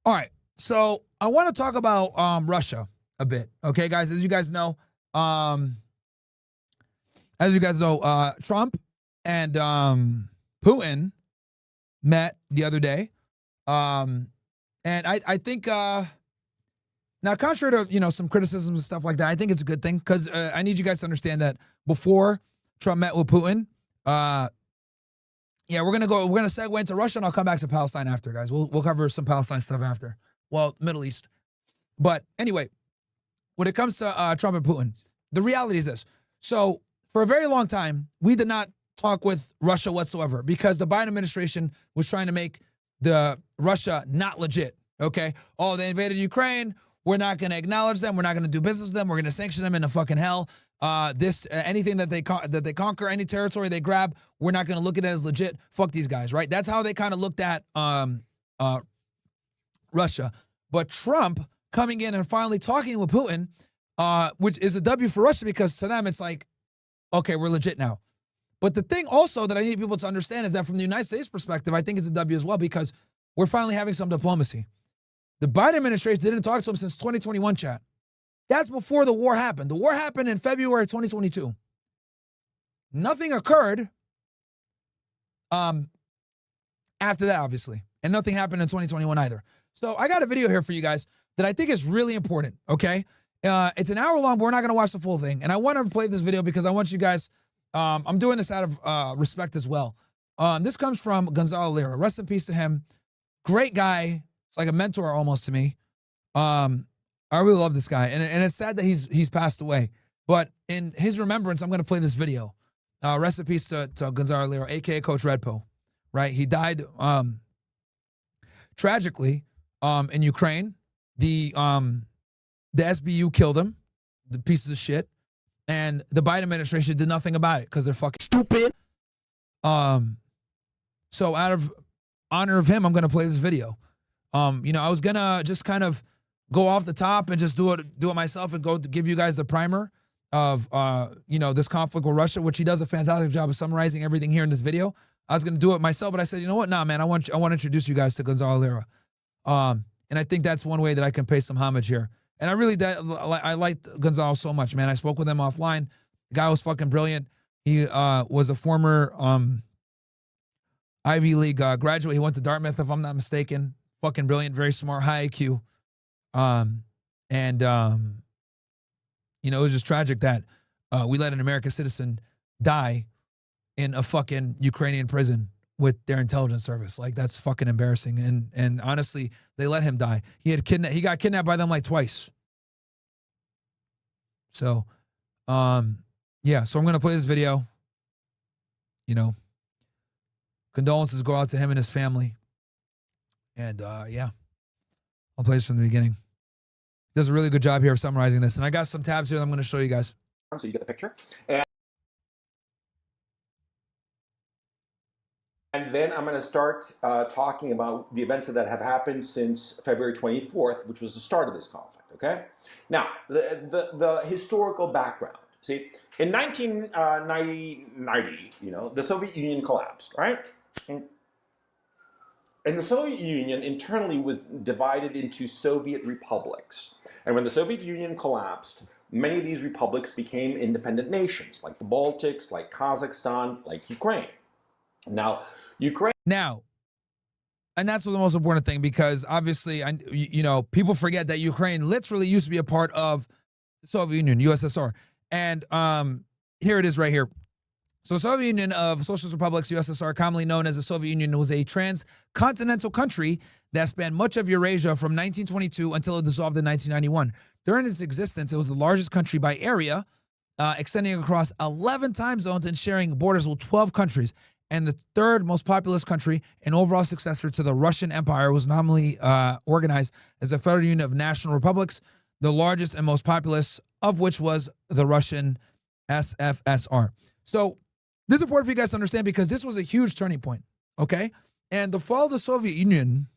All right. So I want to talk about Russia a bit. Okay, guys. As you guys know, Trump and Putin met the other day. And I think now, contrary to some criticisms and stuff like that, I think it's a good thing because I need you guys to understand that before Trump met with Putin, yeah, we're gonna segue into Russia, and I'll come back to Palestine after, guys. We'll cover some Palestine stuff after. Well, Middle East. But anyway, when it comes to Trump and Putin, the reality is this. So for a very long time, we did not talk with Russia whatsoever because the Biden administration was trying to make the Russia not legit. Okay. Oh, they invaded Ukraine. We're not going to acknowledge them. We're not going to do business with them. We're going to sanction them into fucking hell. Anything that they conquer, any territory they grab, we're not going to look at it as legit. Fuck these guys, right? That's how they kind of looked at Russia. But Trump coming in and finally talking with Putin, which is a W for Russia because to them it's like, okay, we're legit now. But the thing also that I need people to understand is that from the United States perspective, I think it's a W as well because we're finally having some diplomacy. The Biden administration didn't talk to him since 2021, chat. That's before the war happened. The war happened in February 2022. Nothing occurred after that, obviously. And nothing happened in 2021 either. So I got a video here for you guys that I think is really important, okay? It's an hour long, but we're not going to watch the full thing. And I want to play this video because I want you guys, I'm doing this out of respect as well. This comes from Gonzalo Lira. Rest in peace to him. Great guy. It's like a mentor almost to me. I really love this guy. And it's sad that he's passed away. But in his remembrance, I'm going to play this video. Rest in peace to Gonzalo Lira, a.k.a. Coach Redpo. Right? He died tragically in Ukraine. The SBU killed him, the pieces of shit, and the Biden administration did nothing about it because they're fucking stupid. So out of honor of him, I'm gonna play this video. I was gonna just kind of go off the top and just do it myself and go to give you guys the primer of this conflict with Russia, which he does a fantastic job of summarizing everything here in this video. I was gonna do it myself, but I said, you know what? Nah, man, I want to introduce you guys to Gonzalo Lira. And I think that's one way that I can pay some homage here. And I liked Gonzalo so much, man. I spoke with him offline. The guy was fucking brilliant. He was a former Ivy League graduate. He went to Dartmouth, if I'm not mistaken. Fucking brilliant, very smart, high IQ. It was just tragic that we let an American citizen die in a fucking Ukrainian prison with their intelligence service. Like, that's fucking embarrassing. And honestly, they let him die. He got kidnapped by them like twice. So, so I'm going to play this video. Condolences go out to him and his family. And I'll play this from the beginning. He does a really good job here of summarizing this. And I got some tabs here that I'm going to show you guys. So you get the picture. And then I'm going to start talking about the events that have happened since February 24th, which was the start of this conflict, okay? Now, the historical background. See, in 1990, the Soviet Union collapsed, right? And the Soviet Union internally was divided into Soviet republics. And when the Soviet Union collapsed, many of these republics became independent nations, like the Baltics, like Kazakhstan, like Ukraine. Now, and that's the most important thing, because obviously, people forget that Ukraine literally used to be a part of the Soviet Union, USSR. And here it is right here. So Soviet Union of Socialist Republics, USSR, commonly known as the Soviet Union, was a transcontinental country that spanned much of Eurasia from 1922 until it dissolved in 1991. During its existence, it was the largest country by area, extending across 11 time zones and sharing borders with 12 countries. And the third most populous country and overall successor to the Russian Empire, was nominally organized as a Federal Union of National Republics, the largest and most populous of which was the Russian SFSR. So this is important for you guys to understand, because this was a huge turning point, okay? And the fall of the Soviet Union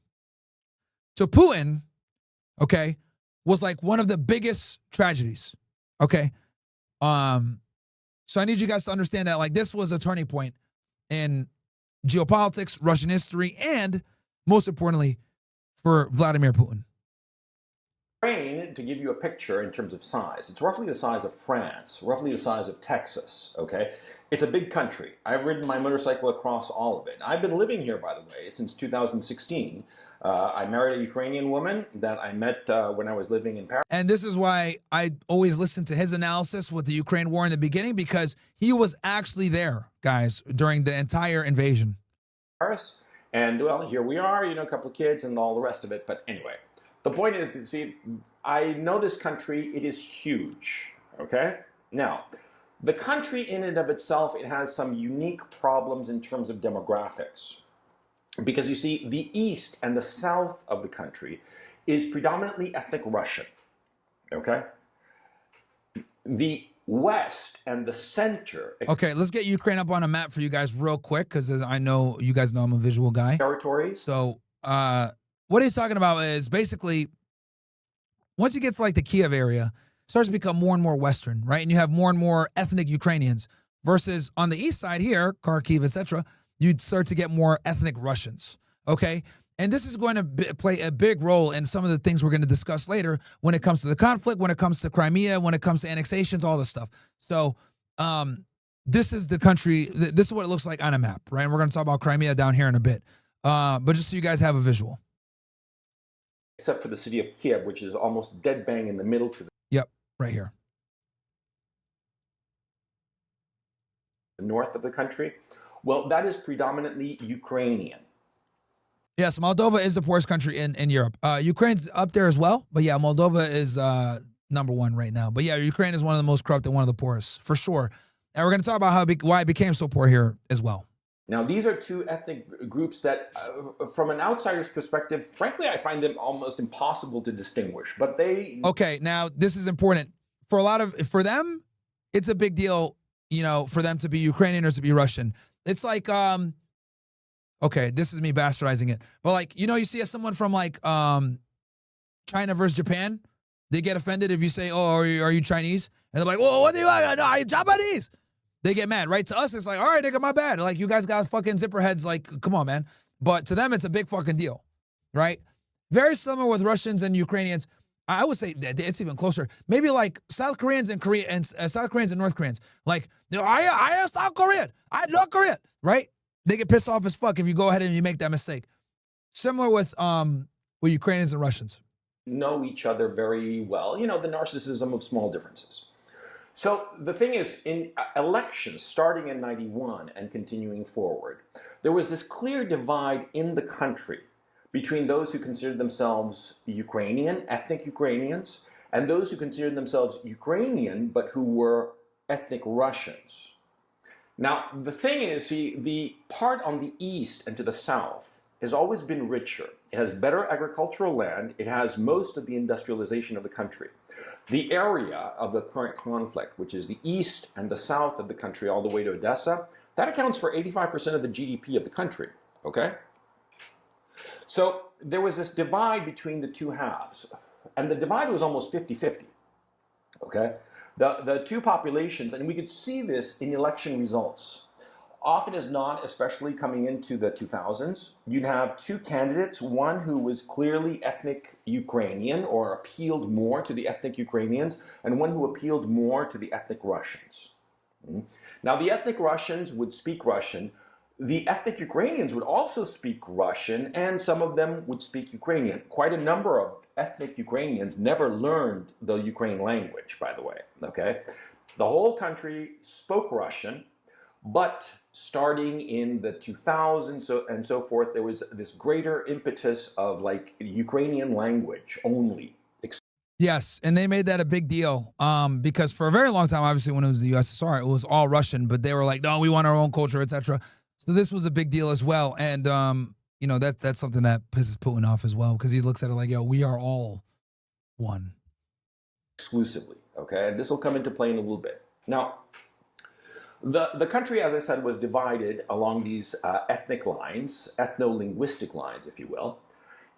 to Putin, okay, was like one of the biggest tragedies, okay? So I need you guys to understand that, like, this was a turning point in geopolitics, Russian history, and most importantly, for Vladimir Putin. Ukraine, to give you a picture in terms of size, it's roughly the size of France, roughly the size of Texas, okay? It's a big country. I've ridden my motorcycle across all of it. I've been living here, by the way, since 2016. I married a Ukrainian woman that I met when I was living in Paris. And this is why I always listen to his analysis with the Ukraine war in the beginning, because he was actually there, guys, during the entire invasion. And, well, here we are, you know, a couple of kids and all the rest of it. But anyway, the point is, see, I know this country. It is huge, okay? Now, the country in and of itself, it has some unique problems in terms of demographics. Because you see, the east and the south of the country is predominantly ethnic Russian, okay? The west and the center... Okay, let's get Ukraine up on a map for you guys real quick, because I know you guys know I'm a visual guy. Territories. So, what he's talking about is basically, once you get to like the Kiev area, it starts to become more and more Western, right? And you have more and more ethnic Ukrainians versus on the east side here, Kharkiv, etc., you'd start to get more ethnic Russians, okay? And this is going to play a big role in some of the things we're going to discuss later when it comes to the conflict, when it comes to Crimea, when it comes to annexations, all this stuff. So this is the country, this is what it looks like on a map, right? And we're going to talk about Crimea down here in a bit. But just so you guys have a visual. Except for the city of Kiev, which is almost dead bang in the middle to the... Yep, right here. The north of the country. Well, that is predominantly Ukrainian. Yes, Moldova is the poorest country in Europe. Ukraine's up there as well, but yeah, Moldova is number one right now. But yeah, Ukraine is one of the most corrupt and one of the poorest, for sure. And we're going to talk about why it became so poor here as well. Now, these are two ethnic groups that, from an outsider's perspective, frankly, I find them almost impossible to distinguish. But they... Okay, now, this is important. For them, it's a big deal, you know, for them to be Ukrainian or to be Russian. It's like, okay, this is me bastardizing it. But like, you know, you see someone from like China versus Japan, they get offended if you say, oh, are you Chinese? And they're like, well, what do you want? No, are you Japanese? They get mad, right? To us, it's like, all right, nigga, my bad. Like, you guys got fucking zipper heads. Like, come on, man. But to them, it's a big fucking deal, right? Very similar with Russians and Ukrainians. I would say that it's even closer. Maybe like South Koreans and South Koreans and North Koreans. Like, you know, I am South Korean. I'm North Korean, right? They get pissed off as fuck if you go ahead and you make that mistake. Similar with Ukrainians and Russians. Know each other very well. You know, the narcissism of small differences. So the thing is, in elections starting in 91 and continuing forward, there was this clear divide in the country between those who considered themselves Ukrainian, ethnic Ukrainians, and those who considered themselves Ukrainian but who were ethnic Russians. Now, the thing is, see, the part on the east and to the south has always been richer. It has better agricultural land. It has most of the industrialization of the country. The area of the current conflict, which is the east and the south of the country all the way to Odessa, that accounts for 85% of the GDP of the country, okay? So there was this divide between the two halves, and the divide was almost 50-50, okay? The two populations, and we could see this in election results. Often as not, especially coming into the 2000s, you'd have two candidates, one who was clearly ethnic Ukrainian or appealed more to the ethnic Ukrainians, and one who appealed more to the ethnic Russians. Now, the ethnic Russians would speak Russian. The ethnic Ukrainians would also speak Russian, and some of them would speak Ukrainian. Quite a number of ethnic Ukrainians never learned the Ukraine language, by the way, okay? The whole country spoke Russian, but starting in the 2000s and so forth, there was this greater impetus of like Ukrainian language only. Yes, and they made that a big deal because for a very long time, obviously when it was the USSR, it was all Russian, but they were like, no, we want our own culture, etc. So this was a big deal as well. And, you know, that's something that pisses Putin off as well because he looks at it like, yo, we are all one. Exclusively, okay? And this will come into play in a little bit. Now, the country, as I said, was divided along these ethnic lines, ethno-linguistic lines, if you will,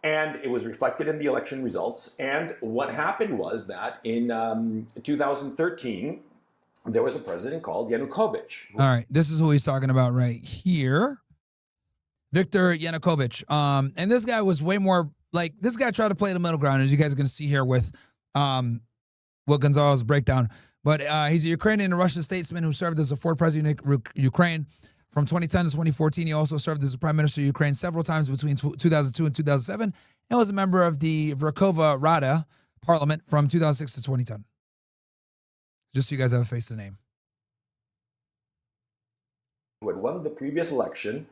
and it was reflected in the election results. And what happened was that in 2013, there was a president called Yanukovych. All right, this is who he's talking about right here. Viktor Yanukovych. And this guy was way more like this guy tried to play the middle ground, as you guys are going to see here with Will Gonzalez's breakdown. But he's a Ukrainian and Russian statesman who served as a fourth president of Ukraine from 2010 to 2014. He also served as the prime minister of Ukraine several times between 2002 and 2007, and was a member of the Verkhovna Rada parliament from 2006 to 2010. Just so you guys have a face to name. Who had won the previous election,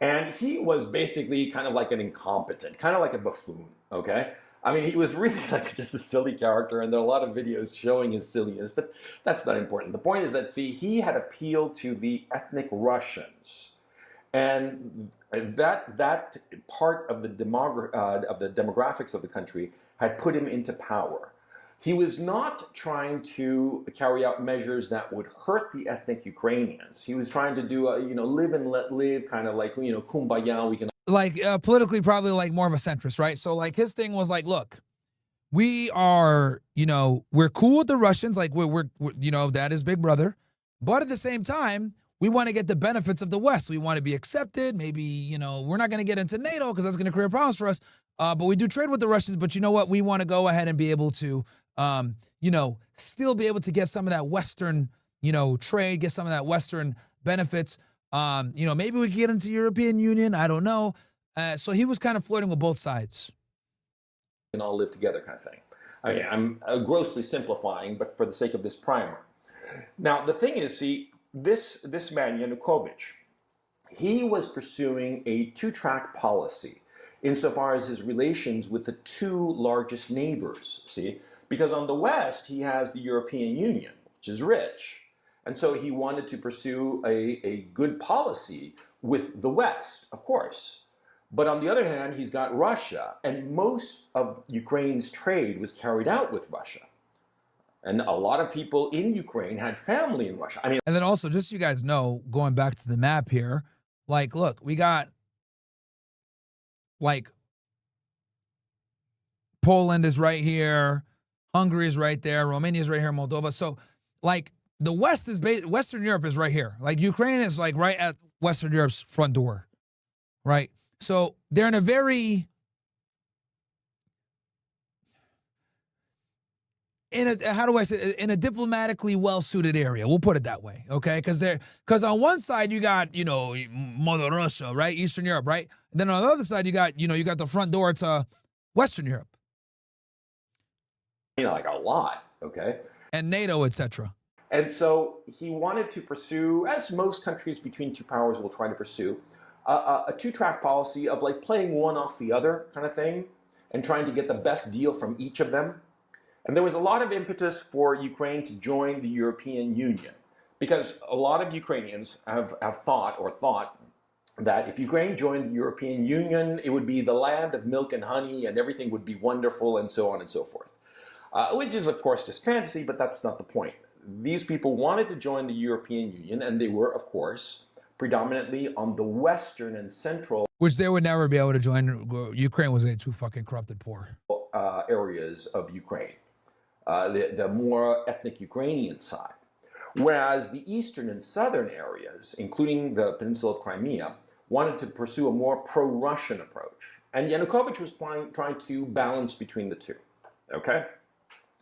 and he was basically kind of like an incompetent, kind of like a buffoon, okay? I mean, he was really like just a silly character, and there are a lot of videos showing his silliness, but that's not important. The point is that, see, he had appealed to the ethnic Russians, and that part of the demographics of the country had put him into power. He was not trying to carry out measures that would hurt the ethnic Ukrainians. He was trying to do a, live and let live, kind of like, kumbaya, we can... Like, politically, probably like more of a centrist, right? So, like, his thing was like, look, we are, we're cool with the Russians. Like, we're that is big brother. But at the same time, we want to get the benefits of the West. We want to be accepted. Maybe, we're not going to get into NATO because that's going to create problems for us. But we do trade with the Russians. But you know what? We want to go ahead and be able to, still be able to get some of that Western, trade, get some of that Western benefits. Maybe we could get into European Union. I don't know. So he was kind of flirting with both sides. And all live together kind of thing. I mean, I'm grossly simplifying, but for the sake of this primer. Now, the thing is, see, this man, Yanukovych, he was pursuing a two-track policy insofar as his relations with the two largest neighbors, see? Because on the West, he has the European Union, which is rich. And so he wanted to pursue a good policy with the West, of course. But on the other hand, he's got Russia, and most of Ukraine's trade was carried out with Russia. And a lot of people in Ukraine had family in Russia. I mean, and then also, just so you guys know, going back to the map here, like, look, we got, like, Poland is right here, Hungary is right there, Romania is right here, Moldova. So, like, the West is Western Europe is right here. Like, Ukraine is like right at Western Europe's front door, right? So they're in a very, in a diplomatically well-suited area. We'll put it that way, okay? Because on one side you got, Mother Russia, right? Eastern Europe, right? And then on the other side you got, you got the front door to Western Europe. Like a lot, okay? And NATO, etc. And so he wanted to pursue, as most countries between two powers will try to pursue, a two-track policy of like playing one off the other kind of thing and trying to get the best deal from each of them. And there was a lot of impetus for Ukraine to join the European Union because a lot of Ukrainians have thought that if Ukraine joined the European Union, it would be the land of milk and honey and everything would be wonderful and so on and so forth. Which is, of course, just fantasy, but that's not the point. These people wanted to join the European Union, and they were, of course, predominantly on the Western and Central... Which they would never be able to join. Ukraine was too fucking corrupted poor. ...areas of Ukraine, the more ethnic Ukrainian side. Whereas the Eastern and Southern areas, including the Peninsula of Crimea, wanted to pursue a more pro-Russian approach. And Yanukovych was trying to balance between the two, okay?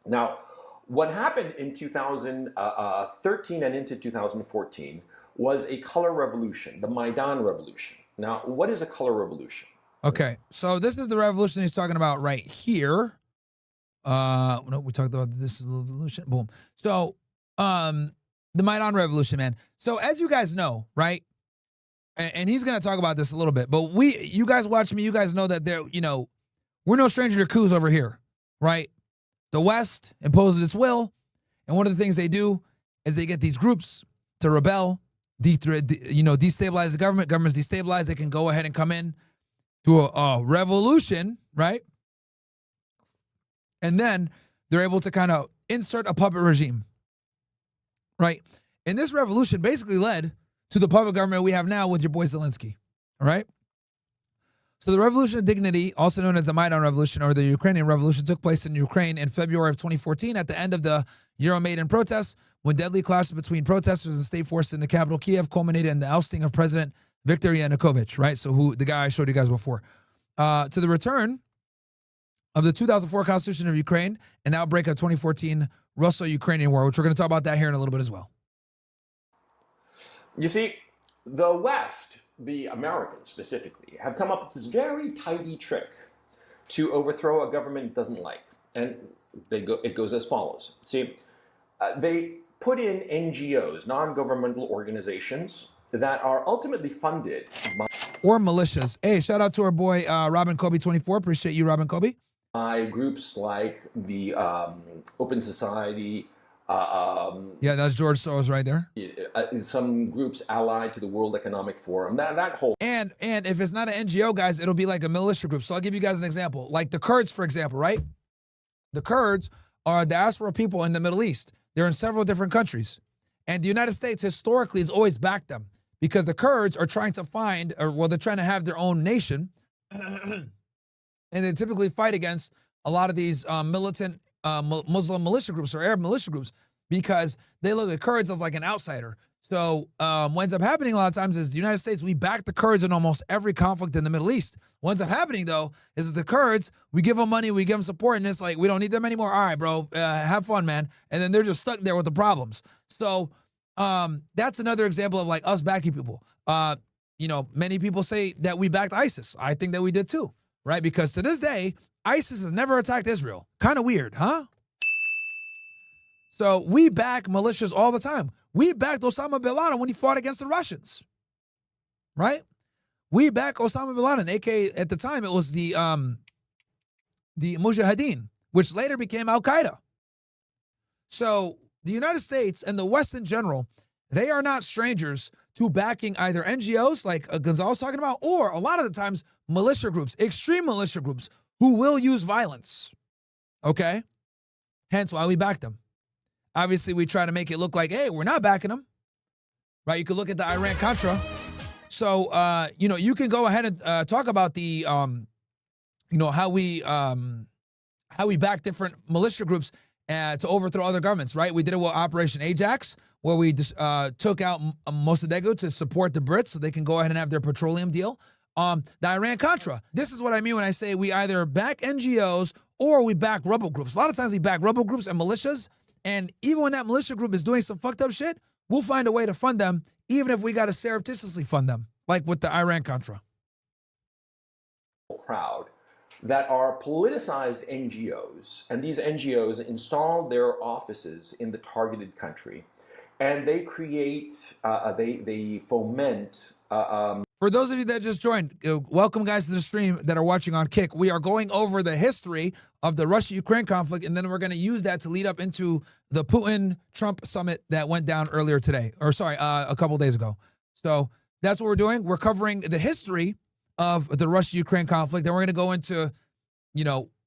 Now, what happened in 2013 and into 2014 was a color revolution, the Maidan revolution. Now, what is a color revolution? Okay, so this is the revolution he's talking about right here. No, we talked about this revolution. Boom. So, the Maidan revolution, man. So, as you guys know, right? And he's gonna talk about this a little bit, but you guys watch me. You guys know that we're no stranger to coups over here, right? The West imposes its will, and one of the things they do is they get these groups to rebel, destabilize the government. Government's destabilized. They can go ahead and come in to a revolution, right? And then they're able to kind of insert a puppet regime, right? And this revolution basically led to the puppet government we have now with your boy Zelensky, all right? So the Revolution of Dignity, also known as the Maidan Revolution or the Ukrainian Revolution, took place in Ukraine in February of 2014 at the end of the Euromaidan protests, when deadly clashes between protesters and state forces in the capital Kiev culminated in the ousting of President Viktor Yanukovych, right? So the guy I showed you guys before. To the return of the 2004 Constitution of Ukraine and the outbreak of 2014 Russo-Ukrainian War, which we're going to talk about that here in a little bit as well. You see, the West, the Americans specifically, have come up with this very tidy trick to overthrow a government it doesn't like. And it goes as follows. See, they put in NGOs, non-governmental organizations, that are ultimately funded by... Or militias. Hey, shout out to our boy Robin Kobe 24. Appreciate you, Robin Kobe. By groups like the Open Society. Yeah, that's George Soros right there. Some groups allied to the World Economic Forum. That whole... And if it's not an NGO, guys, it'll be like a militia group. So I'll give you guys an example. Like the Kurds, for example, right? The Kurds are diaspora people in the Middle East. They're in several different countries. And the United States historically has always backed them because the Kurds are trying to find, they're trying to have their own nation. And they typically fight against a lot of these militant Muslim militia groups or Arab militia groups because they look at Kurds as like an outsider. So what ends up happening a lot of times is the United States, we back the Kurds in almost every conflict in the Middle East. What ends up happening, though, is that the Kurds, we give them money, we give them support, and it's like, we don't need them anymore. All right, bro, have fun, man. And then they're just stuck there with the problems. So that's another example of like us backing people. Many people say that we backed ISIS. I think that we did too, right? Because to this day, ISIS has never attacked Israel. Kind of weird, huh? So we back militias all the time. We backed Osama bin Laden when he fought against the Russians, right? We backed Osama bin Laden, aka at the time it was the Mujahideen, which later became Al Qaeda. So the United States and the West in general, they are not strangers to backing either NGOs like Gonzalo was talking about, or a lot of the times militia groups, extreme militia groups who will use violence. Okay, hence why we back them. Obviously, we try to make it look like, hey, we're not backing them, right? You can look at the Iran-Contra. So, you can go ahead and talk about the, how we back different militia groups to overthrow other governments, right? We did it with Operation Ajax, where we took out Mossadegh to support the Brits so they can go ahead and have their petroleum deal. The Iran-Contra. This is what I mean when I say we either back NGOs or we back rebel groups. A lot of times we back rebel groups and militias. And even when that militia group is doing some fucked up shit, we'll find a way to fund them, even if we got to surreptitiously fund them, like with the Iran-Contra. Crowd that are politicized NGOs, and these NGOs install their offices in the targeted country, and they create, they foment. For those of you that just joined, welcome guys to the stream that are watching on Kick. We are going over the history of the Russia-Ukraine conflict, and then we're going to use that to lead up into the Putin-Trump summit that went down earlier today, a couple days ago. So that's what we're doing. We're covering the history of the Russia-Ukraine conflict. Then we're going to go into,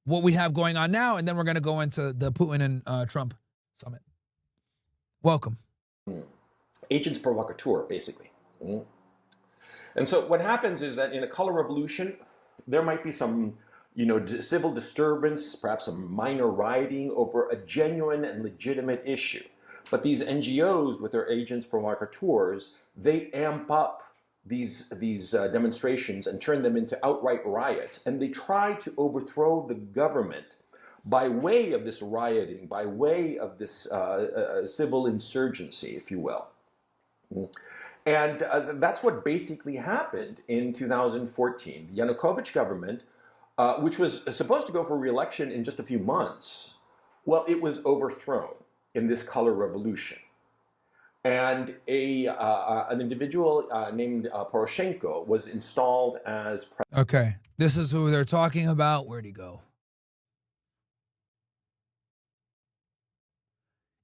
what we have going on now, and then we're going to go into the Putin and Trump summit. Welcome. Agents provocateur, basically. Mm-hmm. And so what happens is that in a color revolution, there might be some, civil disturbance, perhaps some minor rioting over a genuine and legitimate issue. But these NGOs with their agents provocateurs, they amp up these demonstrations and turn them into outright riots. And they try to overthrow the government by way of this rioting, by way of this civil insurgency, if you will. And that's what basically happened in 2014. The Yanukovych government, which was supposed to go for re-election in just a few months, well, it was overthrown in this color revolution. And an individual named Poroshenko was installed as president. Okay, this is who they're talking about. Where'd he go?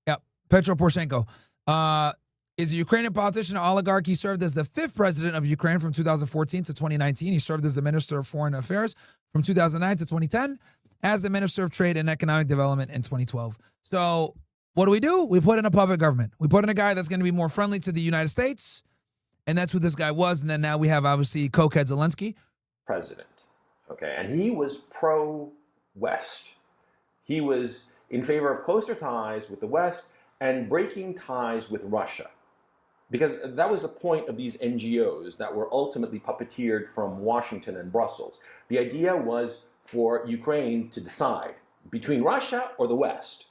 Yep, Petro Poroshenko. Is a Ukrainian politician and oligarch. He served as the 5th president of Ukraine from 2014 to 2019. He served as the Minister of Foreign Affairs from 2009 to 2010, as the Minister of Trade and Economic Development in 2012. So what do? We put in a puppet government. We put in a guy that's going to be more friendly to the United States, and that's who this guy was. And then now we have, obviously, cokehead Zelensky. President, okay, and he was pro-West. He was in favor of closer ties with the West and breaking ties with Russia. Because that was the point of these NGOs that were ultimately puppeteered from Washington and Brussels. The idea was for Ukraine to decide between Russia or the West.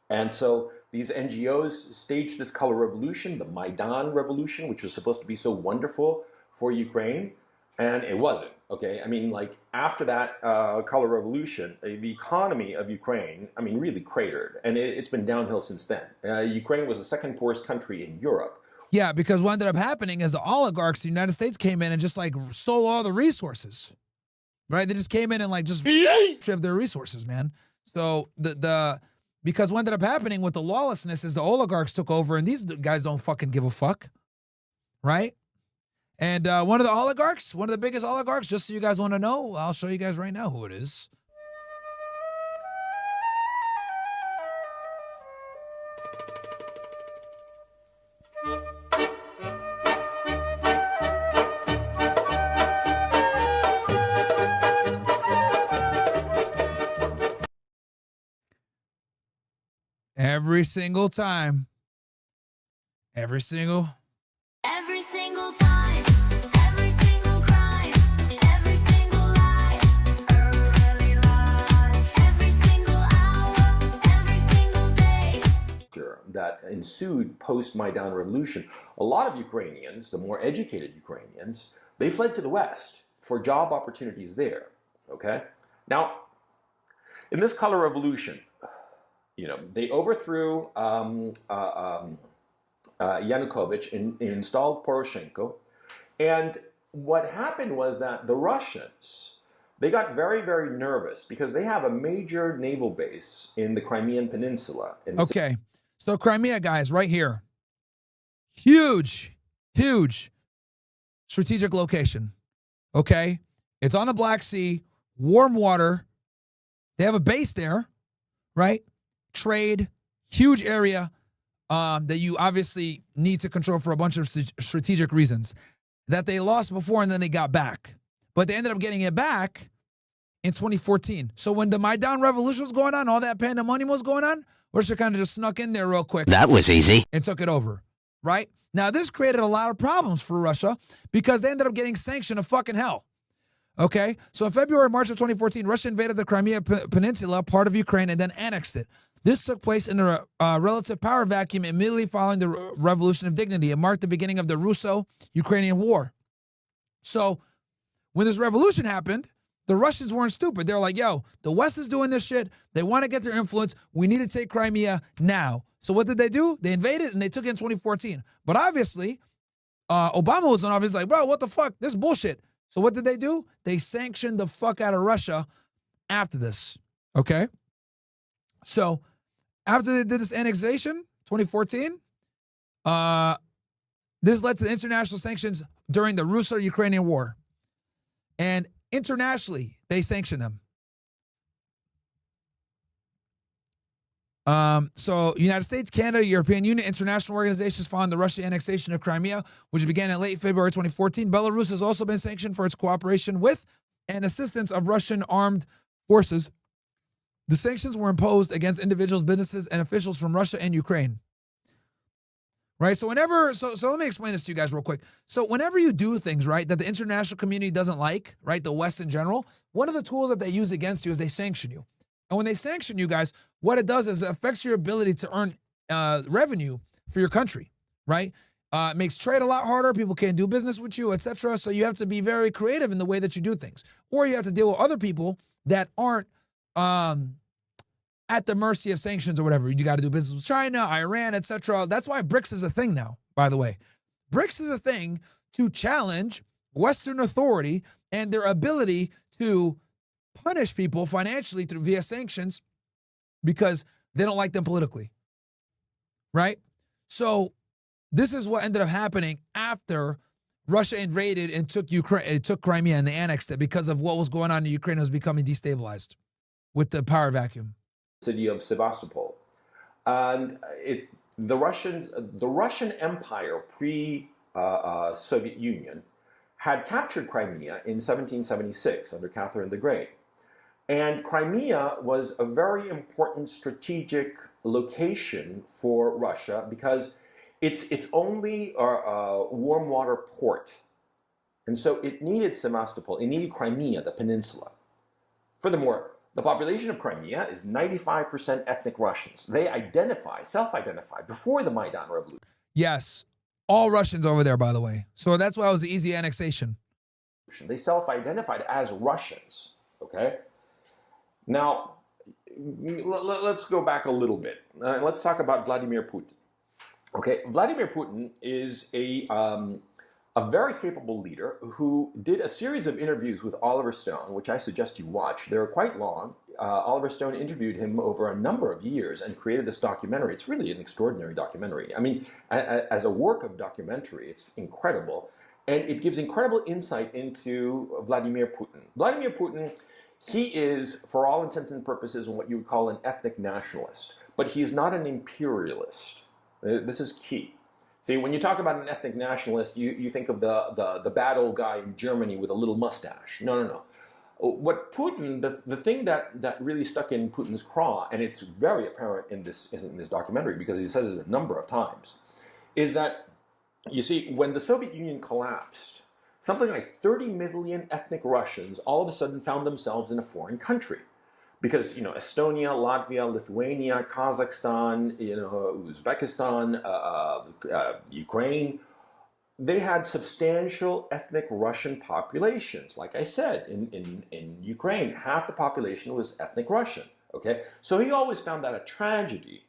And so these NGOs staged this color revolution, the Maidan revolution, which was supposed to be so wonderful for Ukraine, and it wasn't. Okay, I mean, like after that color revolution, the economy of Ukraine, I mean, really cratered, and it's been downhill since then. Ukraine was the second poorest country in Europe. Yeah, because what ended up happening is the oligarchs, the United States came in and just like stole all the resources, right? They just came in and like just stripped their resources, man. So because what ended up happening with the lawlessness is the oligarchs took over, and these guys don't fucking give a fuck, right? And one of the biggest oligarchs, just so you guys want to know, I'll show you guys right now who it is. Every single time. Every single time, every single crime, every single lie, early life, every single hour, every single day. That ensued post-Maidan revolution, a lot of Ukrainians, the more educated Ukrainians, they fled to the West for job opportunities there, okay? Now, in this color revolution, you know, they overthrew Yanukovych, installed Poroshenko, and what happened was that the Russians, they got very, very nervous because they have a major naval base in the Crimean Peninsula. Okay, so Crimea, guys, right here. Huge, huge strategic location, okay? It's on the Black Sea, warm water. They have a base there, right? Trade, huge area that you obviously need to control for a bunch of strategic reasons that they lost before and then they got back. But they ended up getting it back in 2014. So when the Maidan revolution was going on, all that pandemonium was going on, Russia kind of just snuck in there real quick. That was easy. And took it over, right? Now, this created a lot of problems for Russia because they ended up getting sanctioned to fucking hell. Okay? So in February, March of 2014, Russia invaded the Crimea Peninsula, part of Ukraine, and then annexed it. This took place in a relative power vacuum immediately following the Revolution of Dignity. It marked the beginning of the Russo-Ukrainian War. So when this revolution happened, the Russians weren't stupid. They were like, yo, the West is doing this shit. They want to get their influence. We need to take Crimea now. So what did they do? They invaded and they took it in 2014. But obviously, Obama was on office like, bro, what the fuck? This is bullshit. So what did they do? They sanctioned the fuck out of Russia after this, okay? So after they did this annexation, 2014, this led to the international sanctions during the Russo-Ukrainian War. And internationally, they sanctioned them. So United States, Canada, European Union, international organizations following the Russian annexation of Crimea, which began in late February 2014. Belarus has also been sanctioned for its cooperation with and assistance of Russian armed forces. The sanctions were imposed against individuals, businesses, and officials from Russia and Ukraine. Right? So so let me explain this to you guys real quick. So whenever you do things, right, that the international community doesn't like, right, the West in general, one of the tools that they use against you is they sanction you. And when they sanction you guys, what it does is it affects your ability to earn revenue for your country, right? It makes trade a lot harder. People can't do business with you, etc. So you have to be very creative in the way that you do things. Or you have to deal with other people that aren't at the mercy of sanctions or whatever. You got to do business with China, Iran, etc. That's why BRICS is a thing now, by the way. BRICS is a thing to challenge Western authority and their ability to punish people financially via sanctions because they don't like them politically, right? So this is what ended up happening after Russia invaded and took Crimea and they annexed it because of what was going on in Ukraine. It was becoming destabilized with the power vacuum. City of Sevastopol, and the Russian Empire pre-Soviet Union had captured Crimea in 1776 under Catherine the Great, and Crimea was a very important strategic location for Russia because it's only a warm water port, and so it needed Sevastopol, it needed Crimea, the peninsula. Furthermore, the population of Crimea is 95% ethnic Russians. They self-identify before the Maidan Revolution. Yes. All Russians over there, by the way. So that's why it was an easy annexation. They self-identified as Russians, okay? Now, let's go back a little bit. Let's talk about Vladimir Putin. Okay, Vladimir Putin is a very capable leader who did a series of interviews with Oliver Stone, which I suggest you watch. They're quite long. Oliver Stone interviewed him over a number of years and created this documentary. It's really an extraordinary documentary. I mean, as a work of documentary, it's incredible. And it gives incredible insight into Vladimir Putin. Vladimir Putin, he is, for all intents and purposes, what you would call an ethnic nationalist. But he is not an imperialist. This is key. See, when you talk about an ethnic nationalist, you think of the bad old guy in Germany with a little mustache. No. What Putin, the thing that really stuck in Putin's craw, and it's very apparent in this documentary because he says it a number of times, is that, you see, when the Soviet Union collapsed, something like 30 million ethnic Russians all of a sudden found themselves in a foreign country. Because, Estonia, Latvia, Lithuania, Kazakhstan, Uzbekistan, Ukraine, they had substantial ethnic Russian populations. Like I said, in Ukraine, half the population was ethnic Russian, okay? So he always found that a tragedy,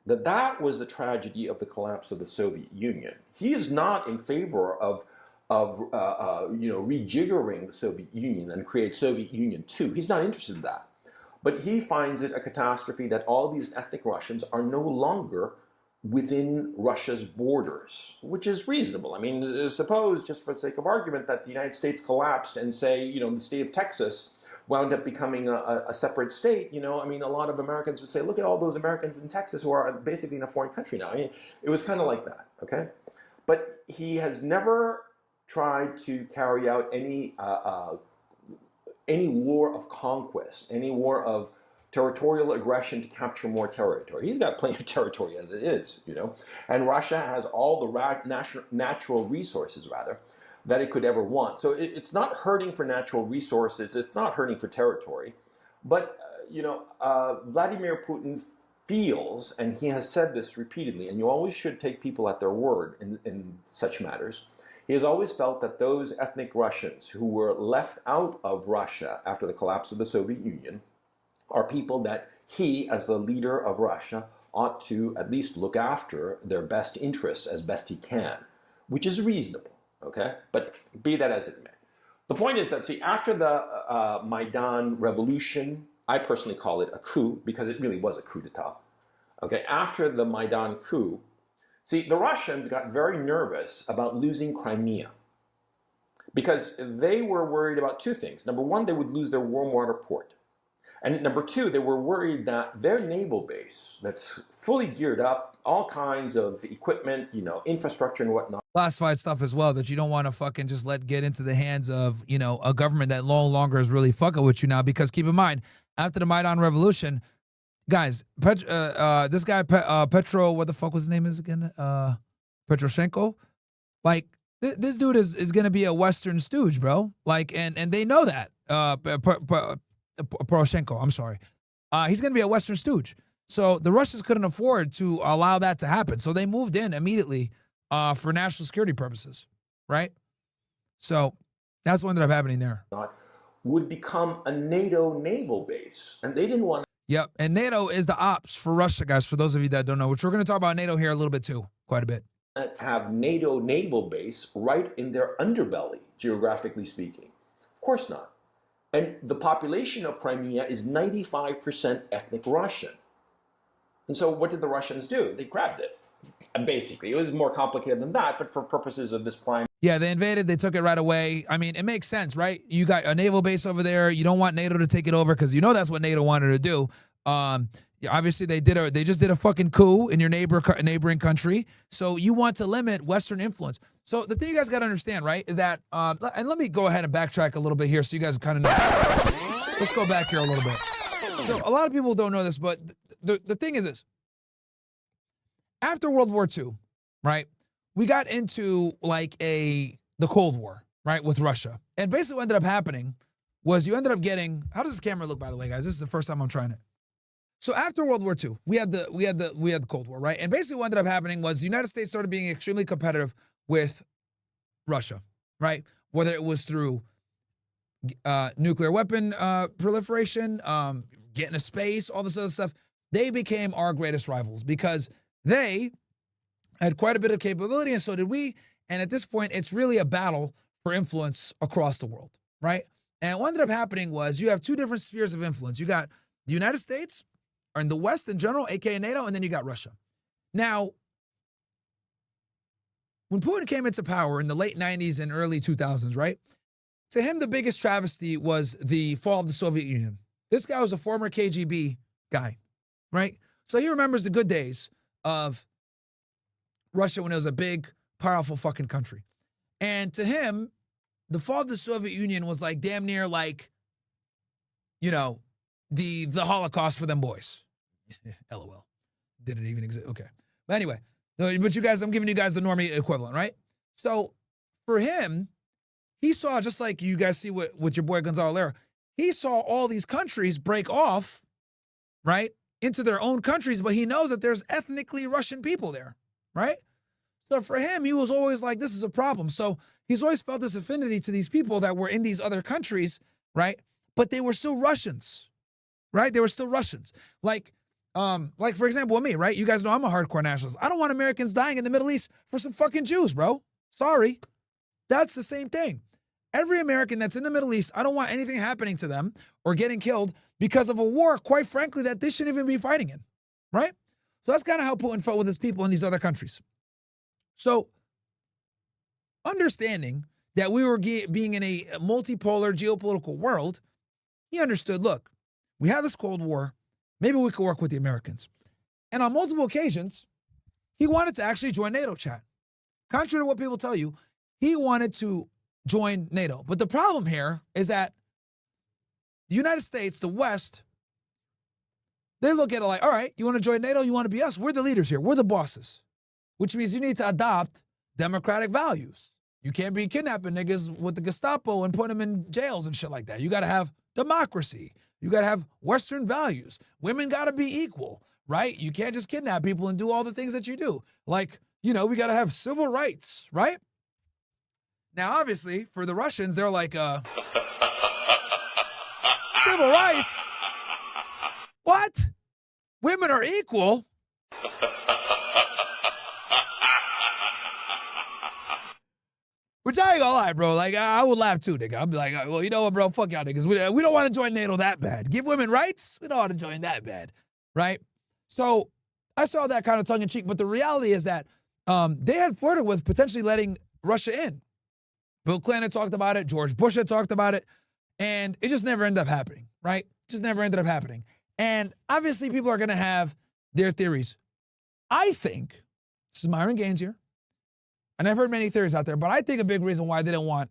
that was the tragedy of the collapse of the Soviet Union. He is not in favor of rejiggering the Soviet Union and create Soviet Union 2. He's not interested in that. But he finds it a catastrophe that all these ethnic Russians are no longer within Russia's borders, which is reasonable. I mean, suppose, just for the sake of argument, that the United States collapsed and say, the state of Texas wound up becoming a separate state. I mean, a lot of Americans would say, look at all those Americans in Texas who are basically in a foreign country now. I mean, it was kind of like that, okay? But he has never tried to carry out any war of conquest, any war of territorial aggression to capture more territory. He's got plenty of territory as it is, And Russia has all the natural resources, that it could ever want. So it's not hurting for natural resources. It's not hurting for territory. But, Vladimir Putin feels, and he has said this repeatedly, and you always should take people at their word in such matters, he has always felt that those ethnic Russians who were left out of Russia after the collapse of the Soviet Union are people that he, as the leader of Russia, ought to at least look after their best interests as best he can, which is reasonable, okay? But be that as it may. The point is that, see, after the Maidan Revolution, I personally call it a coup because it really was a coup d'etat, okay? After the Maidan coup, see, the Russians got very nervous about losing Crimea because they were worried about two things. Number one, they would lose their warm water port. And number two, they were worried that their naval base that's fully geared up, all kinds of equipment, infrastructure and whatnot. Classified stuff as well that you don't want to fucking just let get into the hands of, a government that no longer is really fucking with you now. Because keep in mind, after the Maidan Revolution, guys, this guy, Petro, what the fuck was his name is again? Petroshenko? Like, this dude is going to be a Western stooge, bro. Like, and they know that. Poroshenko, I'm sorry. He's going to be a Western stooge. So the Russians couldn't afford to allow that to happen. So they moved in immediately for national security purposes, right? So that's what ended up happening there. Would become a NATO naval base, and they didn't want. Yep, and NATO is the ops for Russia, guys, for those of you that don't know, which we're going to talk about NATO here a little bit too, quite a bit. Have NATO naval base right in their underbelly, geographically speaking. Of course not. And the population of Crimea is 95% ethnic Russian. And so what did the Russians do? They grabbed it. And basically, it was more complicated than that, but for purposes of this prime. Yeah, they invaded. They took it right away. I mean, it makes sense, right? You got a naval base over there. You don't want NATO to take it over because that's what NATO wanted to do. Obviously, they just did a fucking coup in your neighboring country. So you want to limit Western influence. So the thing you guys got to understand, right, is that, and let me go ahead and backtrack a little bit here so you guys kind of know. Let's go back here a little bit. So a lot of people don't know this, but the thing is this. After World War II, right, we got into like the Cold War, right, with Russia. And basically what ended up happening was you ended up getting, how does this camera look, by the way, guys? This is the first time I'm trying it. So after World War II, we had the Cold War, right? And basically what ended up happening was the United States started being extremely competitive with Russia, right? Whether it was through nuclear weapon proliferation, getting to space, all this other stuff, they became our greatest rivals because they had quite a bit of capability, and so did we. And at this point, it's really a battle for influence across the world, right? And what ended up happening was you have two different spheres of influence. You got the United States, or in the West in general, aka NATO, and then you got Russia. Now, when Putin came into power in the late 90s and early 2000s, right? To him, the biggest travesty was the fall of the Soviet Union. This guy was a former KGB guy, right? So he remembers the good days of Russia when it was a big, powerful fucking country. And to him, the fall of the Soviet Union was like damn near like, you know, the Holocaust for them boys. LOL. Did it even exist? Okay. But anyway, but you guys, I'm giving you guys the normie equivalent, right? So for him, he saw, just like you guys see with your boy Gonzalo Lera, he saw all these countries break off, right, into their own countries, but he knows that there's ethnically Russian people there, right? So for him, he was always like, this is a problem. So he's always felt this affinity to these people that were in these other countries, right? But they were still Russians, right? They were still Russians. Like for example, with me, right? You guys know I'm a hardcore nationalist. I don't want Americans dying in the Middle East for some fucking Jews, bro. Sorry. That's the same thing. Every American that's in the Middle East, I don't want anything happening to them or getting killed because of a war, quite frankly, that they shouldn't even be fighting in, right? So that's kind of how Putin felt with his people in these other countries. So understanding that we were being in a multipolar geopolitical world, he understood, look, we have this Cold War. Maybe we could work with the Americans. And on multiple occasions, he wanted to actually join NATO, chat. Contrary to what people tell you, he wanted to join NATO. But the problem here is that the United States, the West, they look at it like, all right, you want to join NATO? You want to be us? We're the leaders here. We're the bosses, which means you need to adopt democratic values. You can't be kidnapping niggas with the Gestapo and put them in jails and shit like that. You got to have democracy. You got to have Western values. Women got to be equal, right? You can't just kidnap people and do all the things that you do. Like, you know, we got to have civil rights, right? Now, obviously, for the Russians, they're like, civil rights? What? Women are equal? Which I ain't gonna lie, bro. Like, I would laugh too, nigga. I'd be like, well, you know what, bro? Fuck y'all niggas. We don't want to join NATO that bad. Give women rights? We don't want to join that bad, right? So I saw that kind of tongue in cheek, but the reality is that they had flirted with potentially letting Russia in. Bill Clinton had talked about it. George Bush had talked about it. And it just never ended up happening, right? Just never ended up happening. And obviously people are going to have their theories. I think, this is Myron Gaines here, and I've heard many theories out there, but I think a big reason why they didn't want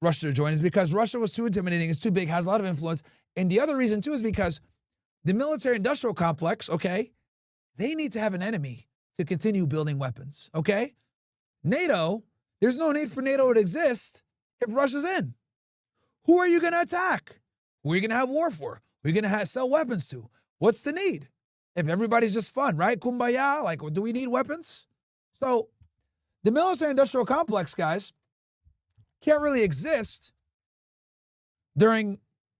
Russia to join is because Russia was too intimidating, it's too big, has a lot of influence. And the other reason too is because the military-industrial complex, okay, they need to have an enemy to continue building weapons, okay? NATO, there's no need for NATO to exist if Russia's in. Who are you going to attack? Who are you going to have war for? Who are you going to sell weapons to? What's the need? If everybody's just fun, right? Kumbaya, like, do we need weapons? So the military-industrial complex, guys, can't really exist during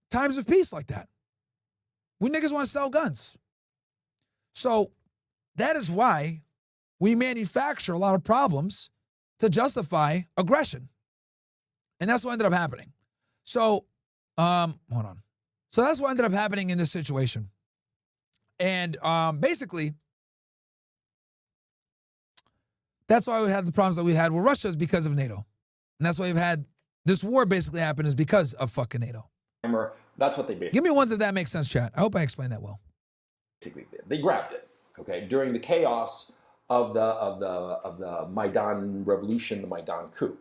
times of peace like that. We niggas want to sell guns. So that is why we manufacture a lot of problems to justify aggression. And that's what ended up happening. So, hold on. So that's what ended up happening in this situation. And basically, that's why we had the problems that we had with Russia is because of NATO. And that's why we've had this war basically happen is because of fucking NATO. That's what they basically. Give me ones if that makes sense, chat. I hope I explained that well. Basically, they grabbed it. Okay, during the chaos of the Maidan revolution, the Maidan coup.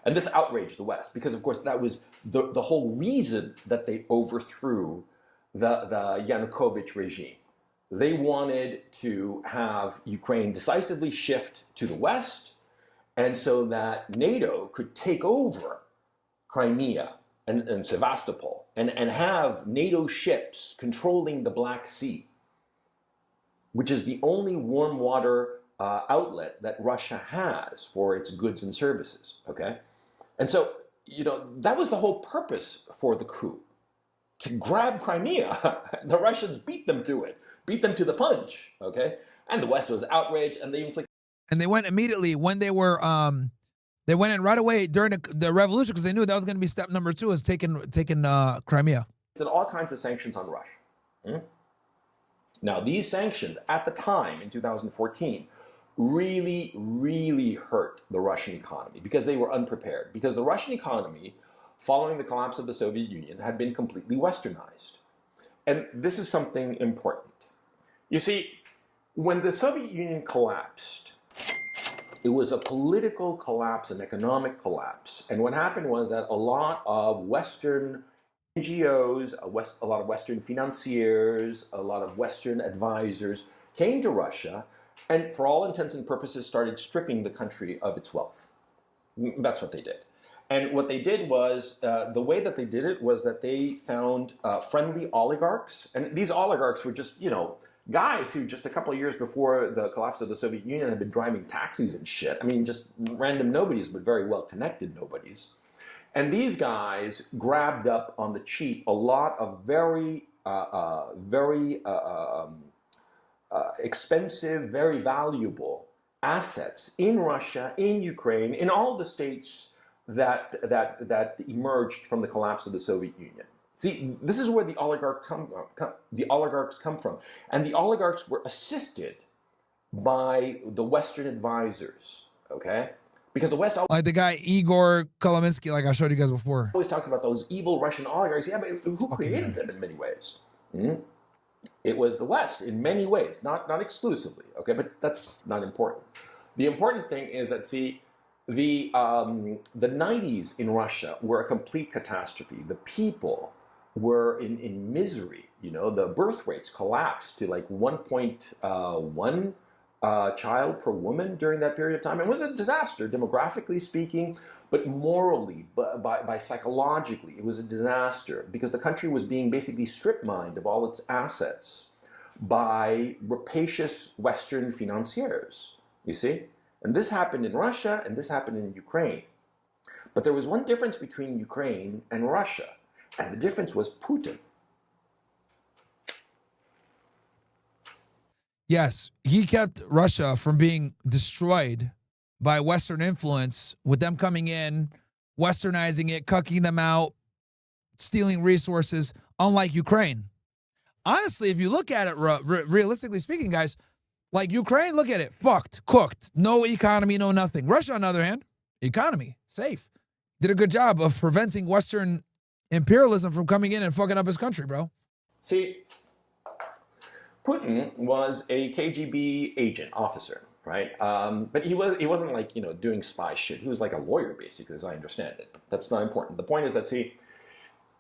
And this outraged the West because, of course, that was the whole reason that they overthrew the Yanukovych regime. They wanted to have Ukraine decisively shift to the West, and so that NATO could take over Crimea and Sevastopol and have NATO ships controlling the Black Sea, which is the only warm water outlet that Russia has for its goods and services, okay? And so, that was the whole purpose for the coup, to grab Crimea. The Russians beat them to it, beat them to the punch, okay? And the West was outraged, and they inflicted. And they went immediately when they were, they went in right away during the revolution because they knew that was going to be step number 2, is taking Crimea. Did all kinds of sanctions on Russia. Now, these sanctions at the time in 2014 really, really hurt the Russian economy because they were unprepared. Because the Russian economy, following the collapse of the Soviet Union, had been completely westernized. And this is something important. You see, when the Soviet Union collapsed, it was a political collapse, an economic collapse. And what happened was that a lot of Western NGOs, a lot of Western financiers, a lot of Western advisors came to Russia and, for all intents and purposes, started stripping the country of its wealth. That's what they did. And what they did was, the way that they did it was that they found friendly oligarchs. And these oligarchs were just, guys who just a couple of years before the collapse of the Soviet Union had been driving taxis and shit. I mean, just random nobodies, but very well-connected nobodies. And these guys grabbed up on the cheap a lot of very expensive, very valuable assets in Russia, in Ukraine, in all the states that emerged from the collapse of the Soviet Union. See, this is where the oligarchs come from. And the oligarchs were assisted by the Western advisors, okay? Because the West Like the guy Igor Kolominsky, like I showed you guys before. always talks about those evil Russian oligarchs. Yeah, but who created them in many ways? It was the West in many ways, not exclusively, okay? But that's not important. The important thing is that, see, the 90s in Russia were a complete catastrophe. The people were in misery. The birth rates collapsed to like 1.1 child per woman during that period of time. It was a disaster, demographically speaking, but morally, by psychologically, it was a disaster because the country was being basically strip-mined of all its assets by rapacious Western financiers, you see? And this happened in Russia, and this happened in Ukraine. But there was one difference between Ukraine and Russia, and the difference was Putin. Yes, he kept Russia from being destroyed by Western influence, with them coming in, westernizing it, cucking them out, stealing resources, unlike Ukraine. Honestly, if you look at it realistically speaking, guys, like Ukraine, look at it, fucked, cooked, no economy, no nothing. Russia, on the other hand, economy, safe. Did a good job of preventing Western imperialism from coming in and fucking up his country, bro. See, Putin was a KGB agent, officer, right? But he wasn't like, doing spy shit. He was like a lawyer, basically, as I understand it. But that's not important. The point is that, see,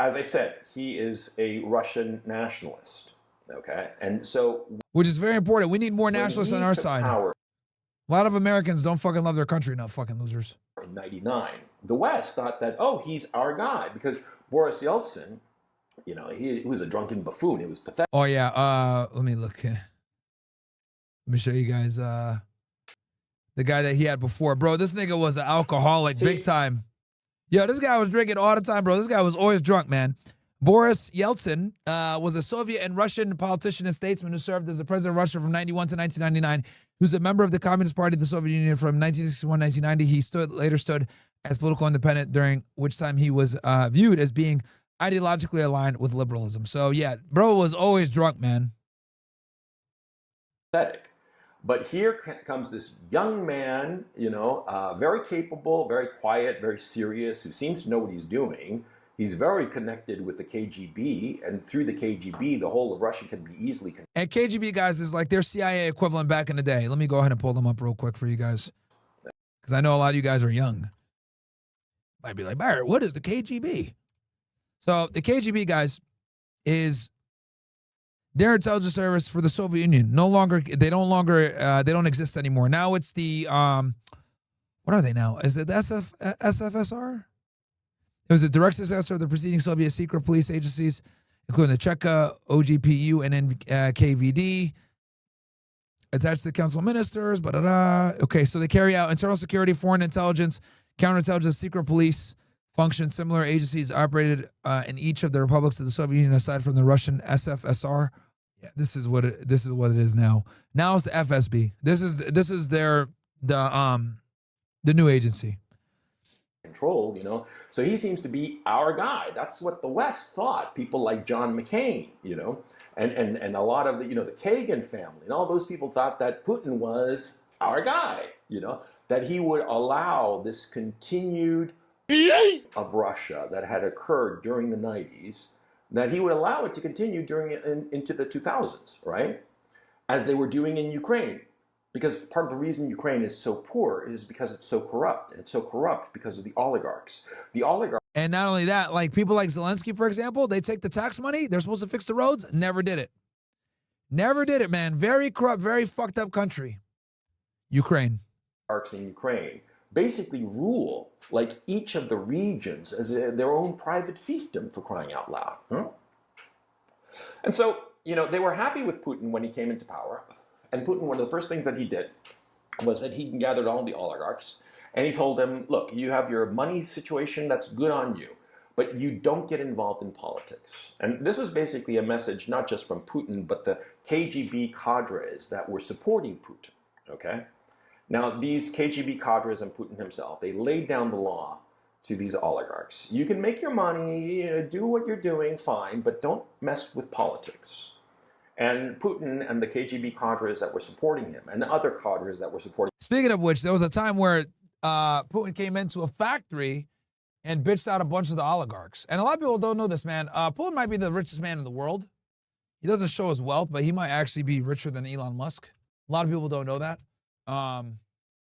as I said, he is a Russian nationalist, okay? And so... Which is very important. We need more nationalists on our side. A lot of Americans don't fucking love their country enough, fucking losers. In 99, the West thought that, oh, he's our guy, because Boris Yeltsin, he was a drunken buffoon. It was pathetic. Oh, yeah. Let me look. Let me show you guys the guy that he had before. Bro, this nigga was an alcoholic, big time. Yo, this guy was drinking all the time, bro. This guy was always drunk, man. Boris Yeltsin was a Soviet and Russian politician and statesman who served as the president of Russia from 91 to 1999. He was a member of the Communist Party of the Soviet Union from 1961 to 1990. He later stood as political independent, during which time he was viewed as being ideologically aligned with liberalism. So, yeah, bro was always drunk, man. Pathetic. But here comes this young man, very capable, very quiet, very serious, who seems to know what he's doing. He's very connected with the KGB, and through the KGB, the whole of Russia can be easily connected. And KGB, guys, is like their CIA equivalent back in the day. Let me go ahead and pull them up real quick for you guys, because I know a lot of you guys are young. Might be like, Myron, what is the KGB? So the KGB, guys, is their intelligence service for the Soviet Union. They don't exist anymore. Now it's the what are they now? Is it the SFSR? It was a direct successor of the preceding Soviet secret police agencies, including the Cheka, OGPU, and NKVD. Attached to the Council of Ministers, Okay, so they carry out internal security, foreign intelligence, counterintelligence, secret police functions. Similar agencies operated in each of the republics of the Soviet Union, aside from the Russian SFSR. Yeah, this is what it is now. Now it's the FSB. This is the new agency. Controlled, you know. So he seems to be our guy. That's what the West thought. People like John McCain, you know, and a lot of the, you know, the Kagan family and all those people thought that Putin was our guy, you know, that he would allow this continued of Russia that had occurred during the 90s, that he would allow it to continue into the 2000s, right? As they were doing in Ukraine. Because part of the reason Ukraine is so poor is because it's so corrupt. And it's so corrupt because of the oligarchs. The oligarchs. And not only that, like people like Zelensky, for example, they take the tax money. They're supposed to fix the roads. Never did it. Never did it, man. Very corrupt, very fucked up country. Ukraine. Oligarchs in Ukraine basically rule like each of the regions as their own private fiefdom, for crying out loud. Huh? And so, you know, they were happy with Putin when he came into power. And Putin, one of the first things that he did was that he gathered all the oligarchs and he told them, look, you have your money situation, that's good on you, but you don't get involved in politics. And this was basically a message not just from Putin, but the KGB cadres that were supporting Putin, okay? Now, these KGB cadres and Putin himself, they laid down the law to these oligarchs. You can make your money, you know, do what you're doing, fine, but don't mess with politics. And Putin and the KGB cadres that were supporting him and the other cadres that were supporting him. Speaking of which, there was a time where Putin came into a factory and bitched out a bunch of the oligarchs. And a lot of people don't know this, man. Putin might be the richest man in the world. He doesn't show his wealth, but he might actually be richer than Elon Musk. A lot of people don't know that.